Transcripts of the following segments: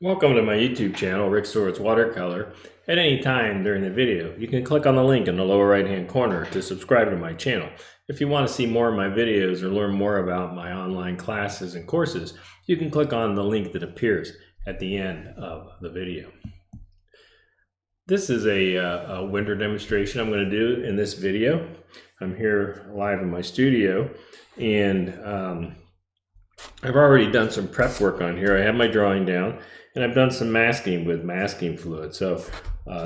Welcome to my YouTube channel, Surowicz Watercolor. At any time during the video, you can click on the link in the lower right hand corner to subscribe to my channel. If you want to see more of my videos or learn more about my online classes and courses, you can click on the link that appears at the end of the video. This is a winter demonstration I'm going to do in this video. I'm here live in my studio, and I've already done some prep work on here. I have my drawing down, and I've done some masking with masking fluid. So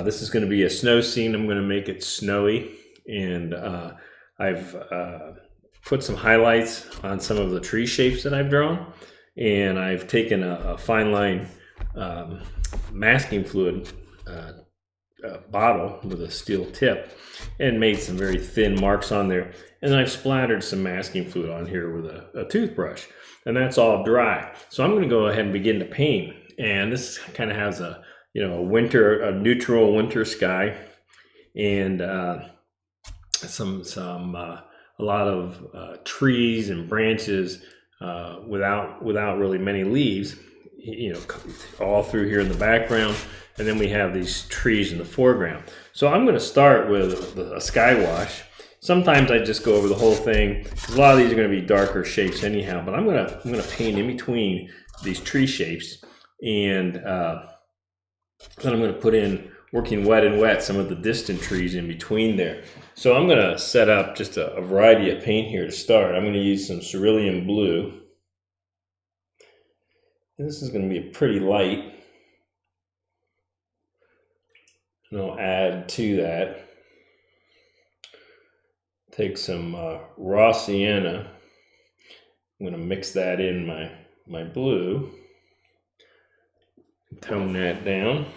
this is going to be a snow scene. I'm going to make it snowy, and I've put some highlights on some of the tree shapes that I've drawn, and I've taken a fine line masking fluid bottle with a steel tip and made some very thin marks on there, and then I've splattered some masking fluid on here with a toothbrush, and that's all dry. So I'm going to go ahead and begin to paint, and this kind of has a a neutral winter sky, and a lot of trees and branches without really many leaves, all through here in the background. And then we have these trees in the foreground. So I'm going to start with a sky wash. Sometimes I just go over the whole thing, because a lot of these are going to be darker shapes anyhow. But I'm going to paint in between these tree shapes, and then I'm going to put in, working wet and wet, some of the distant trees in between there. So I'm going to set up just a variety of paint here to start. I'm going to use some cerulean blue. And this is going to be pretty light. And I'll add to that, take some raw sienna. I'm going to mix that in my blue, tone that down,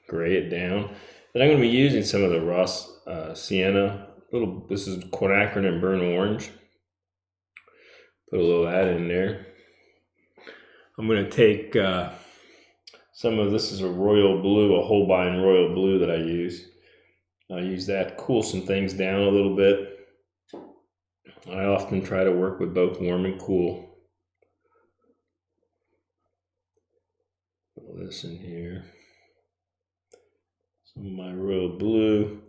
gray it down. Then I'm going to be using some of the raw sienna. This is quinacridone and burnt orange. Put a little of that in there. I'm going to take some of this is a royal blue, a Holbein royal blue that I use. I use that to cool some things down a little bit. I often try to work with both warm and cool. Put this in here. Some of my royal blue.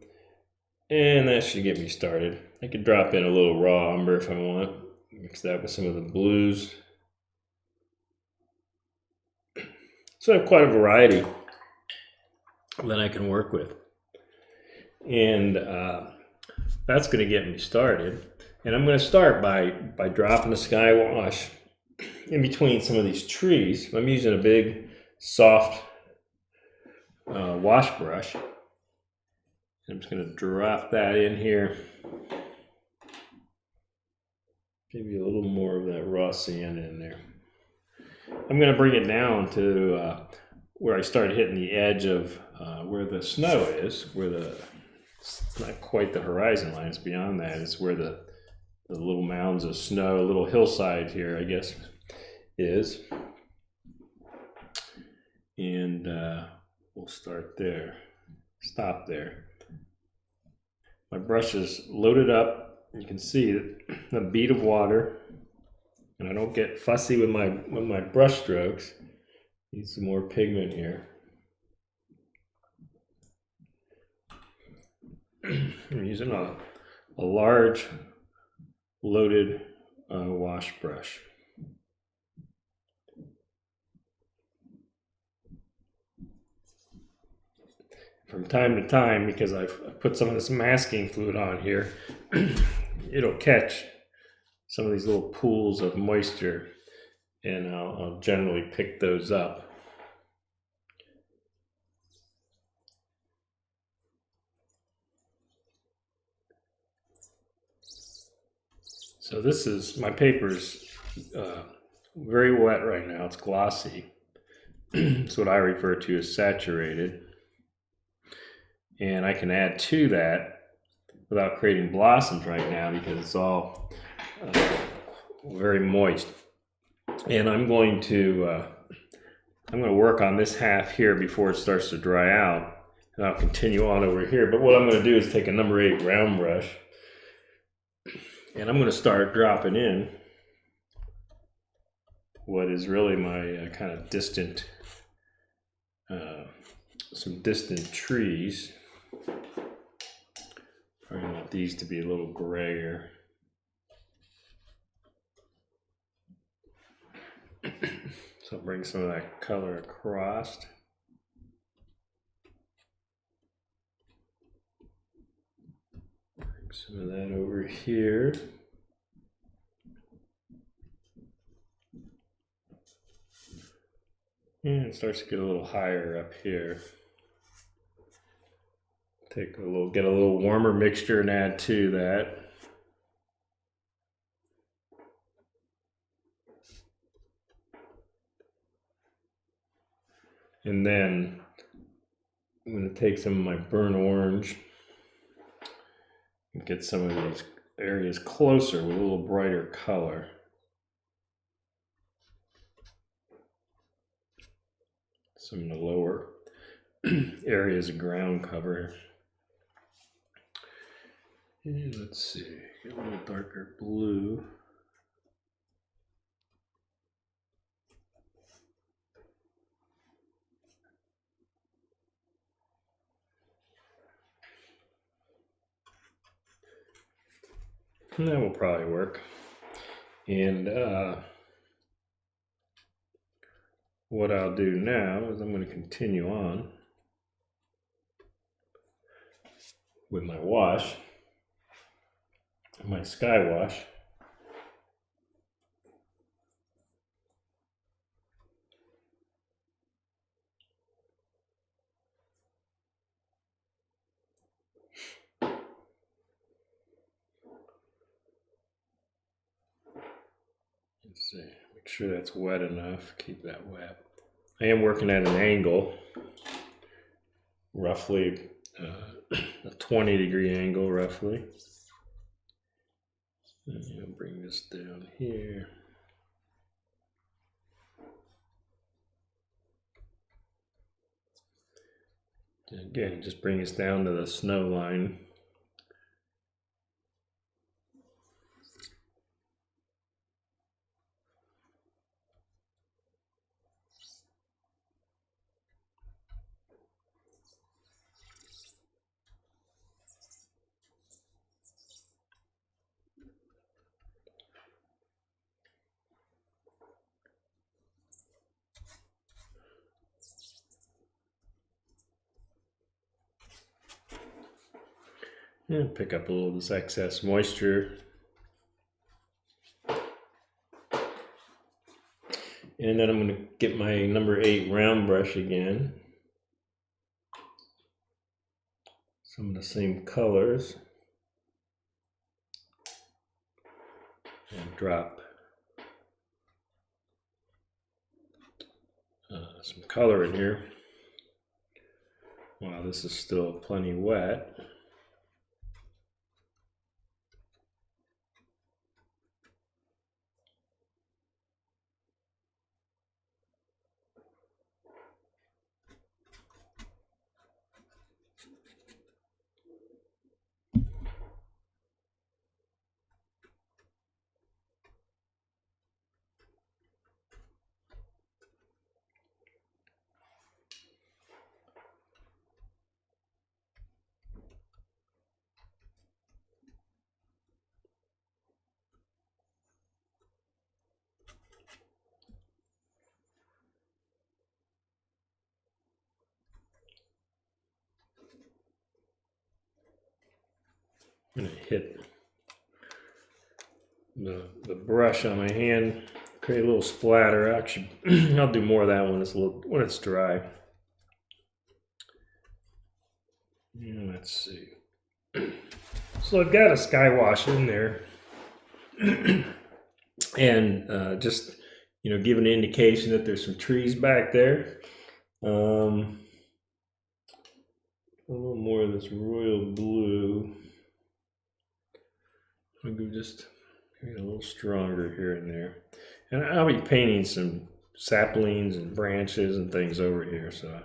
And that should get me started. I could drop in a little raw umber if I want. Mix that with some of the blues. So I have quite a variety that I can work with. And that's going to get me started. And I'm going to start by dropping a sky wash in between some of these trees. I'm using a big, soft wash brush. I'm just going to drop that in here. Maybe a little more of that raw sienna in there. I'm going to bring it down to where I started hitting the edge of where the snow is, it's not quite the horizon line, it's beyond that. It's where the little mounds of snow, a little hillside here, I guess, is. And we'll start there, stop there. My brush is loaded up. You can see that the bead of water. And I don't get fussy with my brush strokes. Need some more pigment here. I'm using a large loaded wash brush. From time to time, because I've put some of this masking fluid on here, it'll catch some of these little pools of moisture, and I'll generally pick those up. So this is, my paper's very wet right now. It's glossy. It's what I refer to as saturated. And I can add to that without creating blossoms right now because it's all very moist. And I'm going to work on this half here before it starts to dry out, and I'll continue on over here. But what I'm going to do is take a number 8 round brush, and I'm going to start dropping in what is really my kind of distant some distant trees. I want these to be a little grayer. So bring some of that color across. Bring some of that over here. And it starts to get a little higher up here. Get a little warmer mixture and add to that. And then I'm going to take some of my burnt orange and get some of these areas closer with a little brighter color. Some of the lower areas of ground cover. And let's see, get a little darker blue. And that will probably work. And what I'll do now is I'm going to continue on with my wash, my sky wash. Let's see, make sure that's wet enough, keep that wet. I am working at an angle, roughly a 20-degree angle, roughly. And I'll bring this down here. Again, just bring us down to the snow line. And pick up a little of this excess moisture. And then I'm going to get my number 8 round brush again. Some of the same colors. And drop some color in here. Wow, this is still plenty wet. I'm going to hit the brush on my hand, create a little splatter. Actually, I'll do more of that when it's dry. Let's see. So I've got a sky wash in there, and just give an indication that there's some trees back there. A little more of this royal blue. I'll go just a little stronger here and there. And I'll be painting some saplings and branches and things over here, so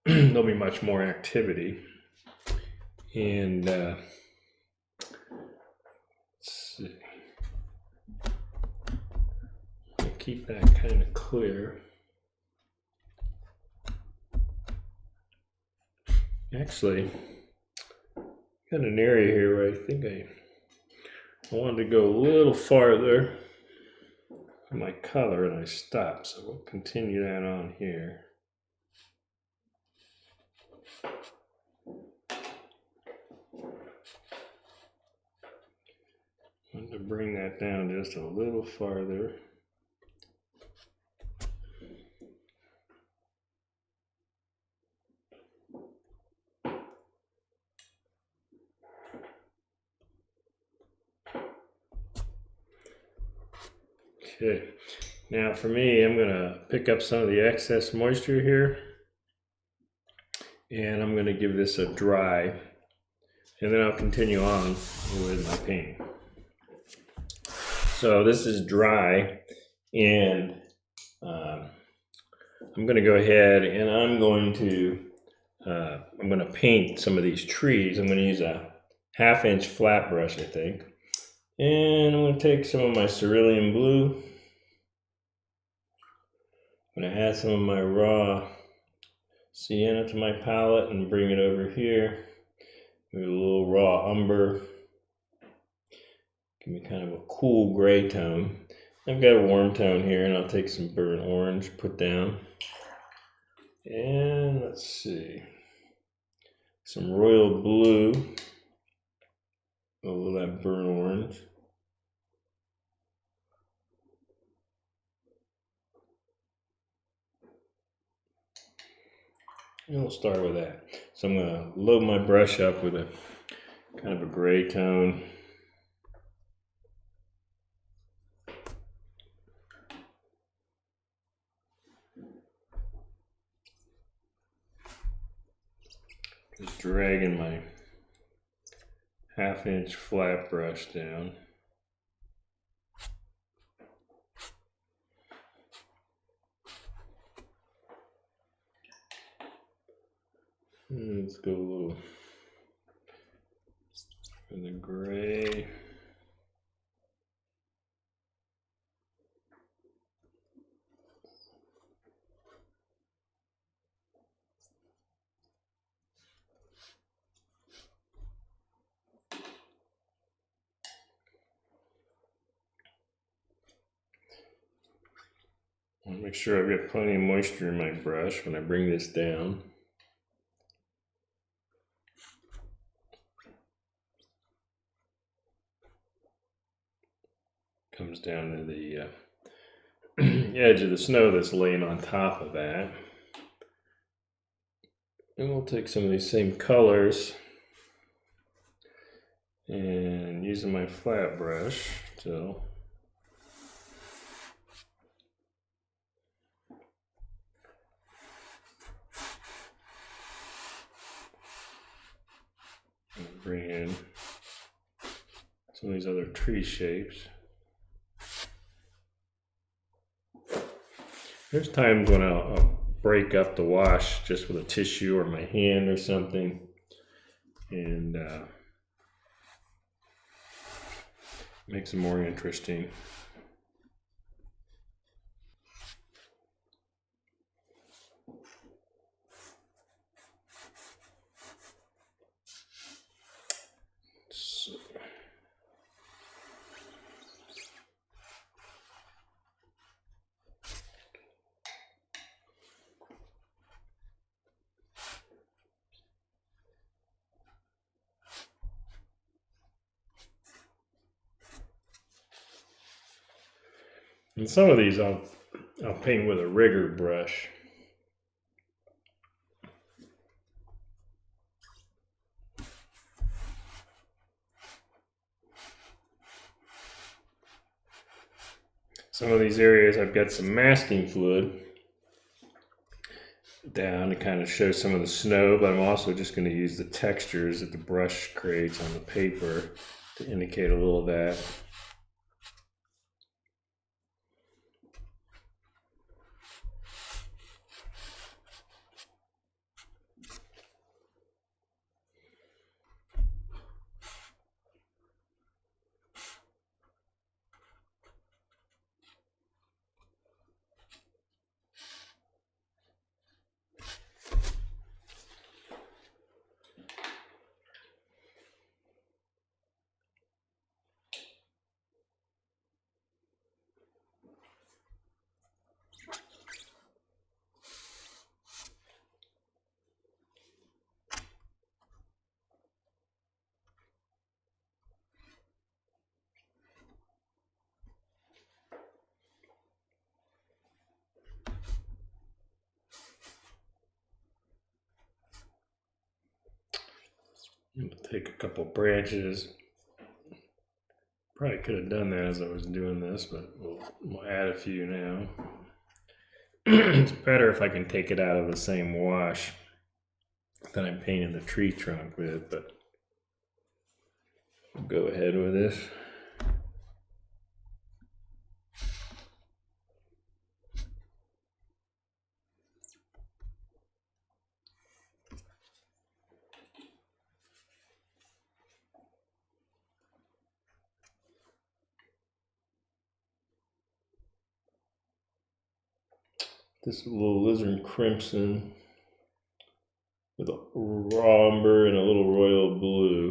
there'll be much more activity. And let's see. I'll keep that kind of clear. Actually, got an area here where I think I wanted to go a little farther in my color and I stopped, so we'll continue that on here. I want to bring that down just a little farther. Okay, now for me, I'm gonna pick up some of the excess moisture here and I'm gonna give this a dry, and then I'll continue on with my painting. So this is dry, and I'm gonna go ahead and I'm gonna paint some of these trees. I'm gonna use a 1/2 inch flat brush, I think. And I'm going to take some of my cerulean blue. I'm going to add some of my raw sienna to my palette and bring it over here with a little raw umber. Give me kind of a cool gray tone. I've got a warm tone here, and I'll take some burnt orange, put down. And let's see, some royal blue over that burnt orange. And we'll start with that. So I'm going to load my brush up with a kind of a gray tone. Just dragging my 1/2 inch flat brush down. And let's go a little in the gray. I'll make sure I've got plenty of moisture in my brush when I bring this down. Comes down to the edge of the snow that's laying on top of that. And we'll take some of these same colors and using my flat brush to bring in some of these other tree shapes. There's times when I'll break up the wash just with a tissue or my hand or something, and makes it more interesting. So. And some of these I'll paint with a rigger brush. Some of these areas I've got some masking fluid down to kind of show some of the snow, but I'm also just going to use the textures that the brush creates on the paper to indicate a little of that. I'm gonna take a couple branches. Probably could have done that as I was doing this, but we'll add a few now. It's better if I can take it out of the same wash that I'm painting the tree trunk with, but we'll go ahead with this. This little alizarin crimson with a raw umber and a little royal blue.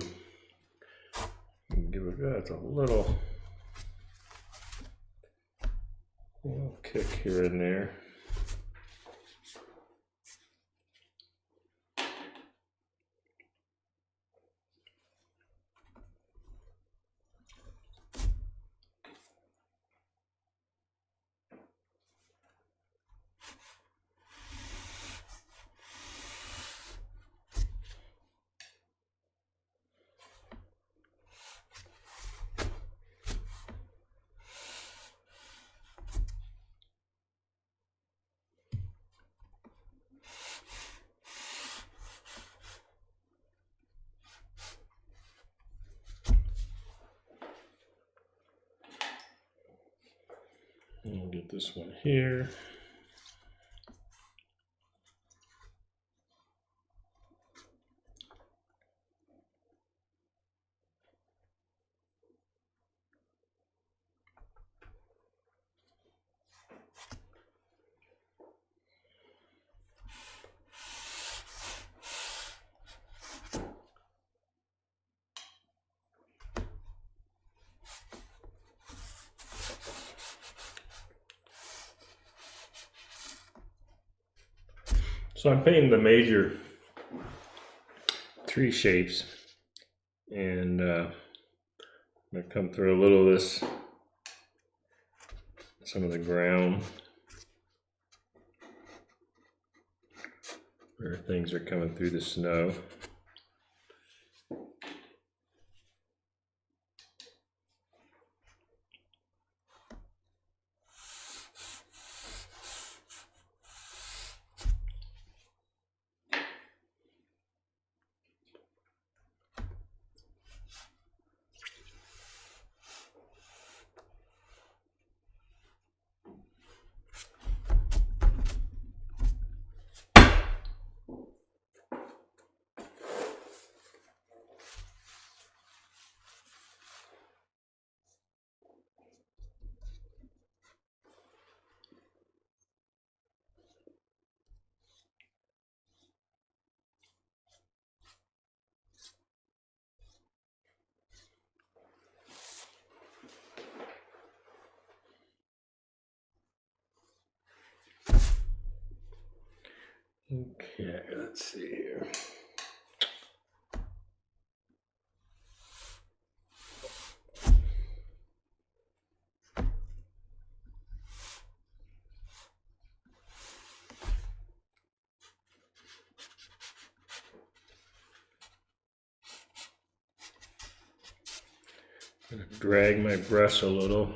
Give it a little kick here and there. And we'll get this one here. So I'm painting the major tree shapes, and I'm going to come through a little of this, some of the ground where things are coming through the snow. Okay, let's see here. I'm going to drag my brush a little,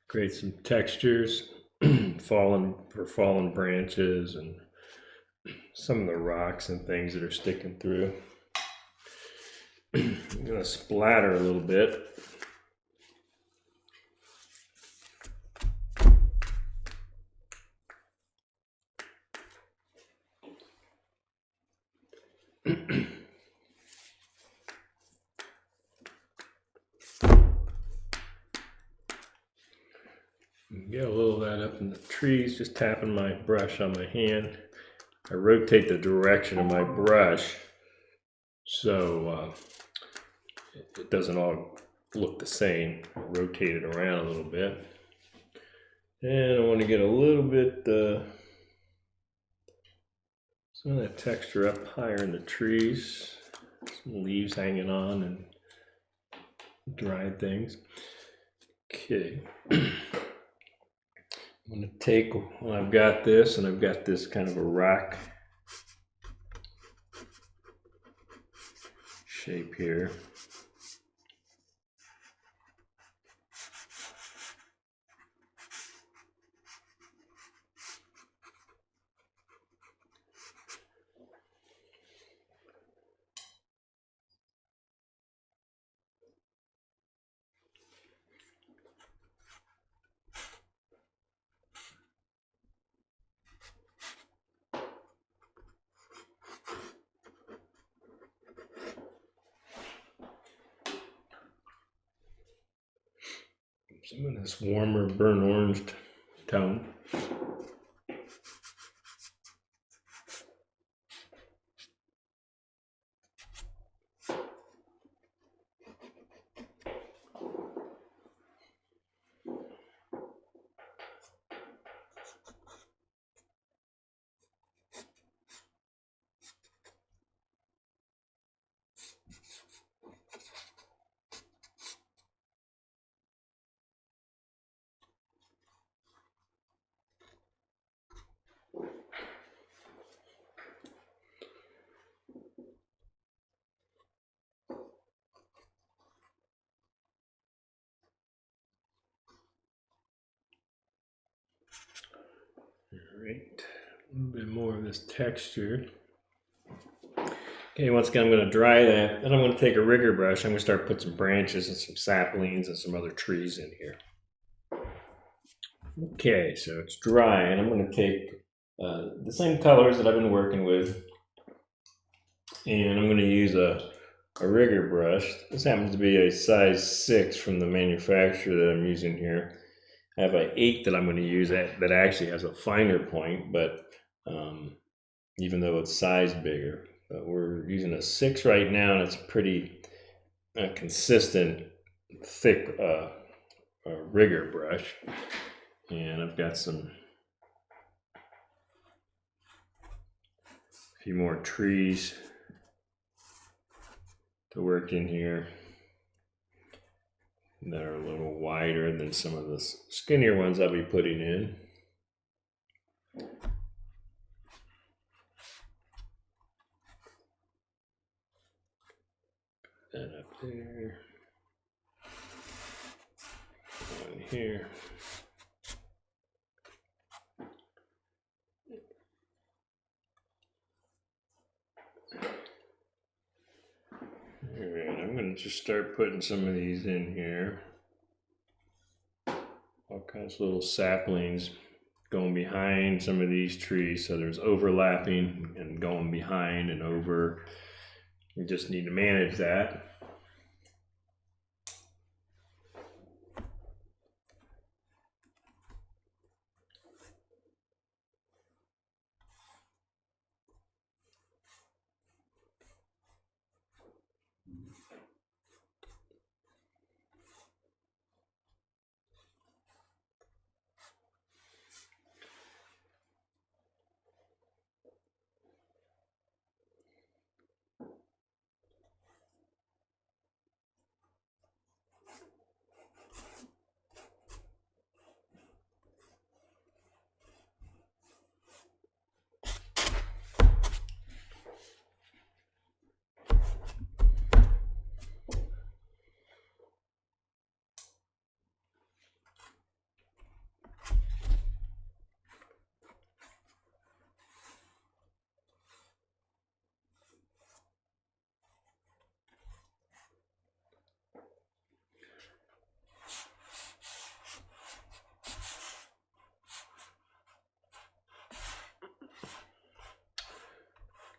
create some textures, fallen branches and some of the rocks and things that are sticking through. I'm going to splatter a little bit. Get a little of that up in the trees, just tapping my brush on my hand. I rotate the direction of my brush so it doesn't all look the same. I rotate it around a little bit. And I want to get a little bit some of that texture up higher in the trees. Some leaves hanging on and dried things. Okay. I'm going to take, well, I've got this, and I've got this kind of a rock shape here. Some of this warmer burnt orange tone. Right, a little bit more of this texture. Okay, once again, I'm going to dry that. Then I'm going to take a rigger brush. I'm going to start putting some branches and some saplings and some other trees in here. Okay, so it's dry, and I'm going to take the same colors that I've been working with, and I'm going to use a rigger brush. This happens to be a size 6 from the manufacturer that I'm using here. I have an 8 that I'm going to use that actually has a finer point, but even though it's size bigger. But we're using a 6 right now, and it's a pretty consistent, thick rigger brush. And I've got a few more trees to work in here that are a little wider than some of the skinnier ones I'll be putting in. That up there, one here. All right, I'm going to just start putting some of these in here. All kinds of little saplings going behind some of these trees, so there's overlapping and going behind and over. You just need to manage that.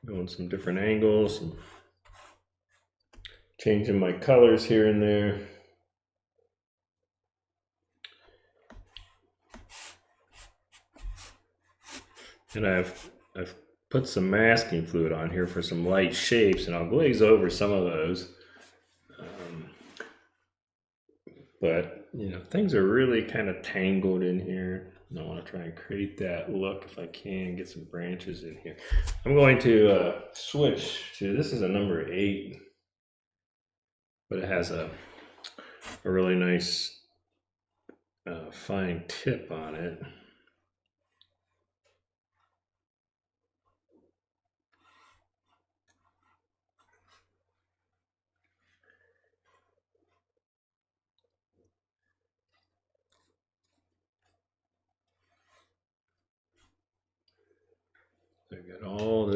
Going some different angles, and changing my colors here and there. And I've put some masking fluid on here for some light shapes, and I'll glaze over some of those. But you know, things are really kind of tangled in here. I want to try and create that look if I can, get some branches in here. I'm going to switch to, this is a number 8, but it has a really nice fine tip on it.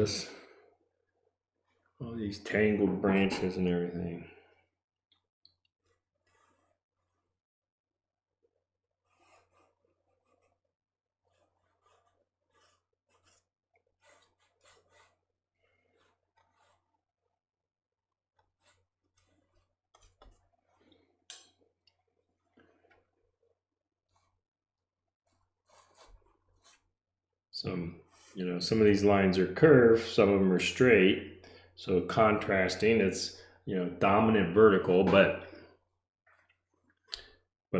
this. All these tangled branches and everything. Some of these lines are curved, some of them are straight. So contrasting, it's, dominant vertical, but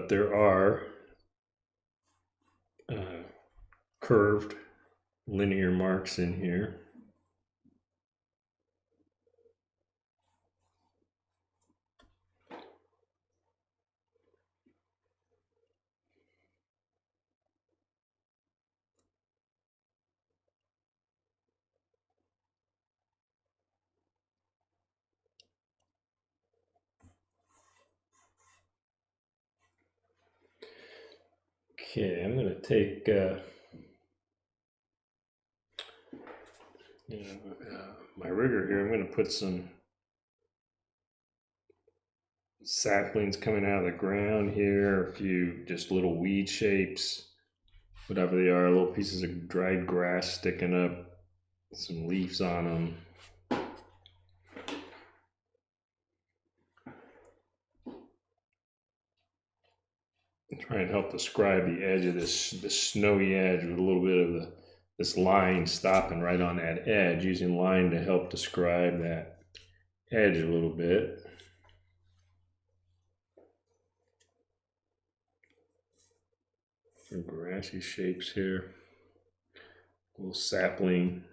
there are curved linear marks in here. Okay, I'm going to take my rigger here. I'm going to put some saplings coming out of the ground here, a few just little weed shapes, whatever they are, little pieces of dried grass sticking up, some leaves on them. Try and help describe the edge of this snowy edge with a little bit of this line stopping right on that edge, using line to help describe that edge a little bit. Some grassy shapes here, a little sapling.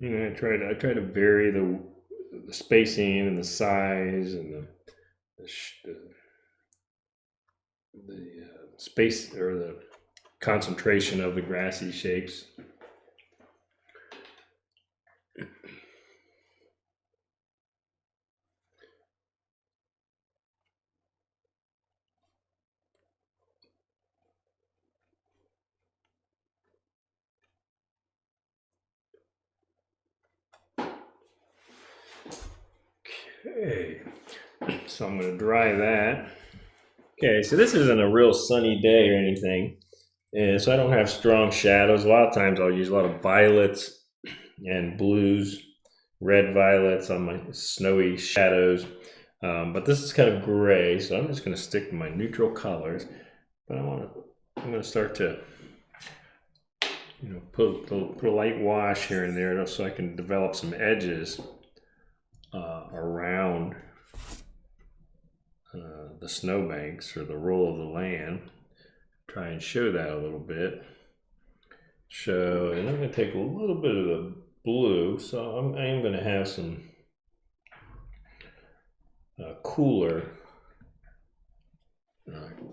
I try to vary the spacing and the size and the space or the concentration of the grassy shapes. Okay, so I'm going to dry that. Okay, so this isn't a real sunny day or anything, and so I don't have strong shadows. A lot of times I'll use a lot of violets and blues, red violets on my snowy shadows, but this is kind of gray, so I'm just going to stick to my neutral colors. But I'm going to start to put a light wash here and there so I can develop some edges around the snowbanks or the roll of the land. Try and show that a little bit. And I'm going to take a little bit of the blue, so I am going to have some cooler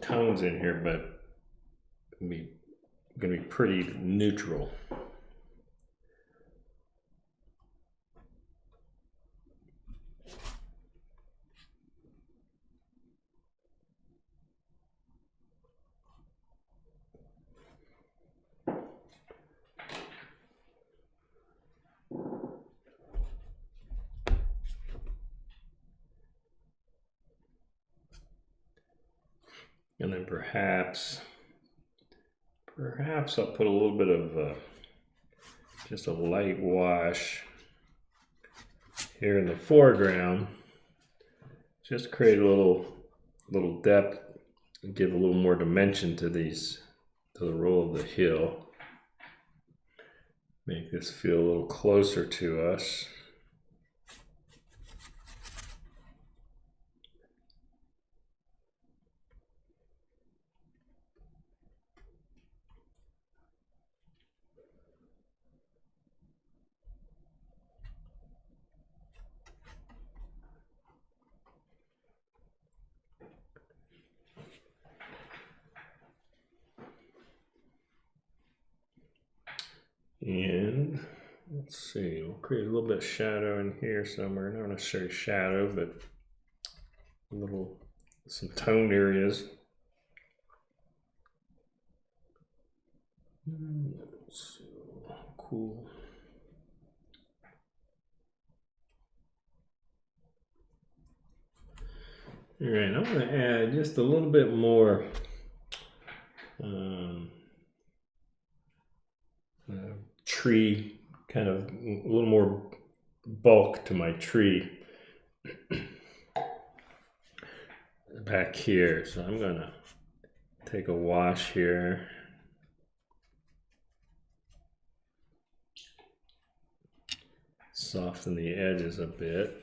tones in here, but going to be pretty neutral. And then perhaps I'll put a little bit of just a light wash here in the foreground, just create a little depth and give a little more dimension to the roll of the hill. Make this feel a little closer to us. And let's see, we'll create a little bit of shadow in here somewhere. Not necessarily shadow, but some tone areas. So cool. All right, I'm going to add just a little bit more tree, kind of a little more bulk to my tree back here. So I'm going to take a wash here. Soften the edges a bit.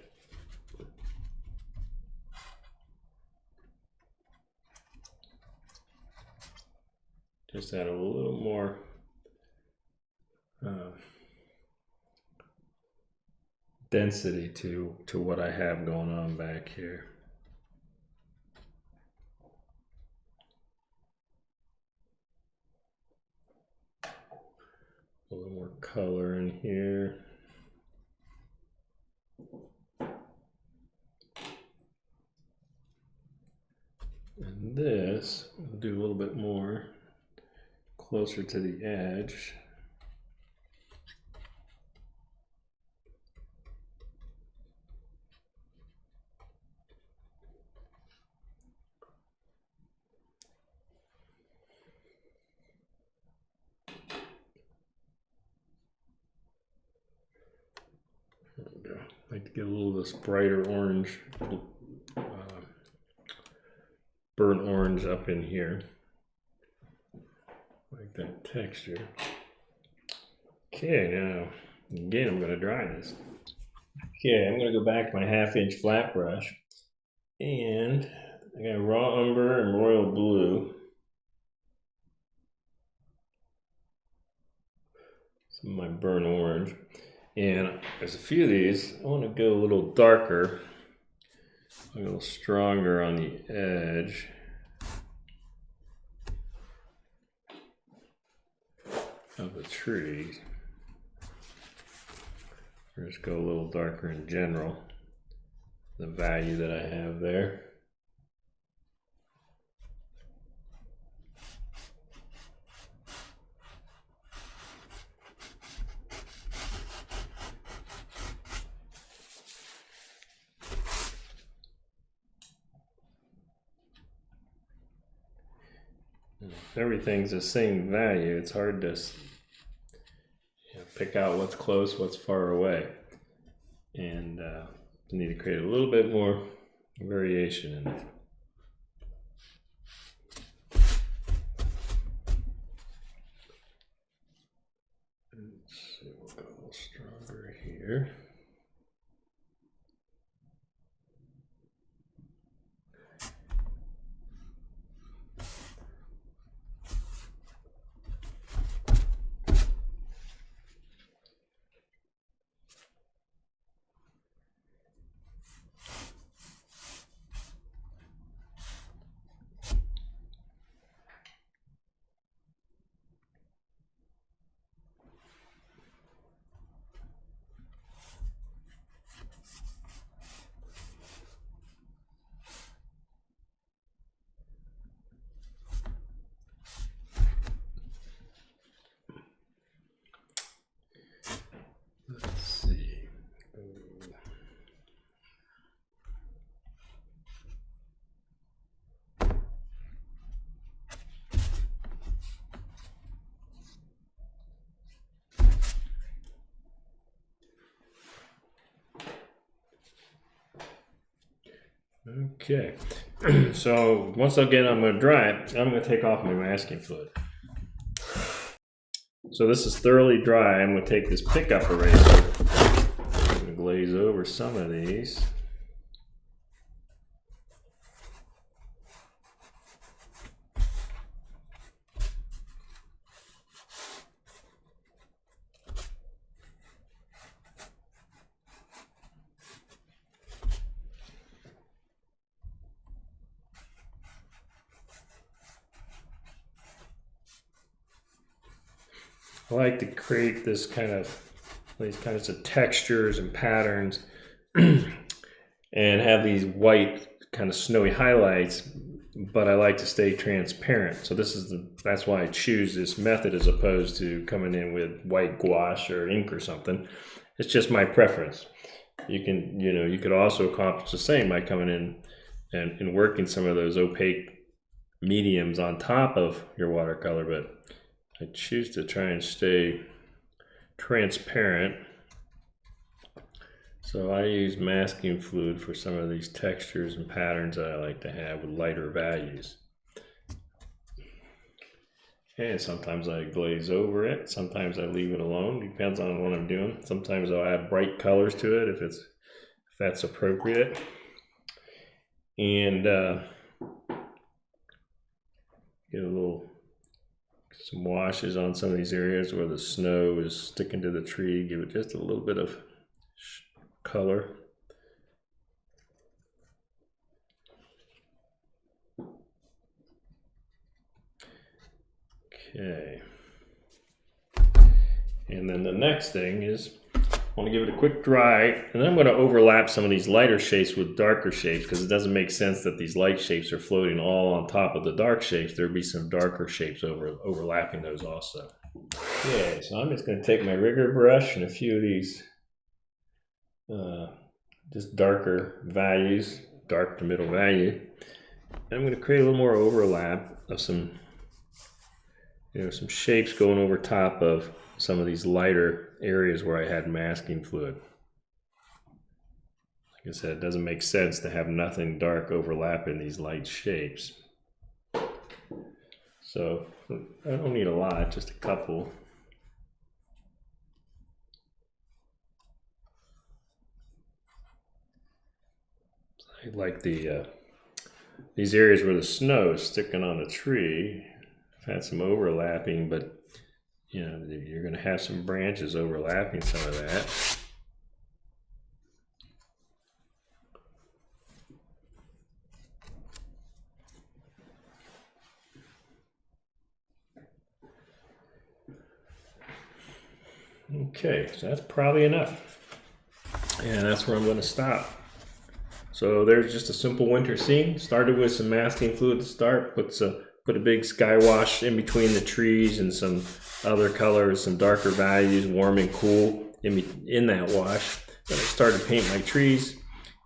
Just add a little more density to what I have going on back here. A little more color in here. And this, we'll do a little bit more closer to the edge. There we go. I like to get a little of this brighter orange, burnt orange up in here. Like that texture. Okay, now again I'm going to dry this. Okay, I'm going to go back to my 1/2-inch flat brush, and I got raw umber and royal blue. Some of my burnt orange, and there's a few of these. I want to go a little darker, a little stronger on the edge. Of the tree. Or just go a little darker in general, the value that I have there. If everything's the same value, it's hard to pick out what's close, what's far away. And you need to create a little bit more variation in it. Let's see, we'll go a little stronger here. Let's see. Okay, so once again I'm going to dry it, I'm going to take off my masking fluid. So this is thoroughly dry. I'm going to take this pickup eraser. I'm going to glaze over some of these. I like to create this kind of these kinds of textures and patterns and have these white kind of snowy highlights, but I like to stay transparent. So that's why I choose this method as opposed to coming in with white gouache or ink or something. It's just my preference. You could also accomplish the same by coming in and working some of those opaque mediums on top of your watercolor, but I choose to try and stay transparent. So I use masking fluid for some of these textures and patterns that I like to have with lighter values. And sometimes I glaze over it, sometimes I leave it alone, depends on what I'm doing. Sometimes I'll add bright colors to it if that's appropriate. And get some washes on some of these areas where the snow is sticking to the tree, give it just a little bit of color. Okay. And then the next thing is I want to give it a quick dry, and then I'm going to overlap some of these lighter shapes with darker shapes, because it doesn't make sense that these light shapes are floating all on top of the dark shapes. There'll be some darker shapes overlapping those also. Okay, so I'm just going to take my rigger brush and a few of these just darker values, dark to middle value, and I'm going to create a little more overlap of some shapes going over top of some of these lighter areas where I had masking fluid. Like I said, it doesn't make sense to have nothing dark overlapping these light shapes. So I don't need a lot, just a couple. I like these areas where the snow is sticking on the tree. I've had some overlapping, but you're going to have some branches overlapping some of that. Okay, so that's probably enough. And that's where I'm going to stop. So there's just a simple winter scene. Started with some masking fluid to start, put a big sky wash in between the trees and some other colors, some darker values, warm and cool in that wash. Then I started to paint my trees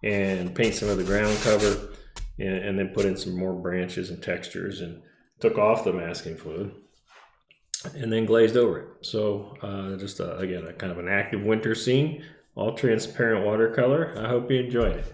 and paint some of the ground cover, and then put in some more branches and textures, and took off the masking fluid and then glazed over it. So again, a kind of an active winter scene, all transparent watercolor. I hope you enjoyed it.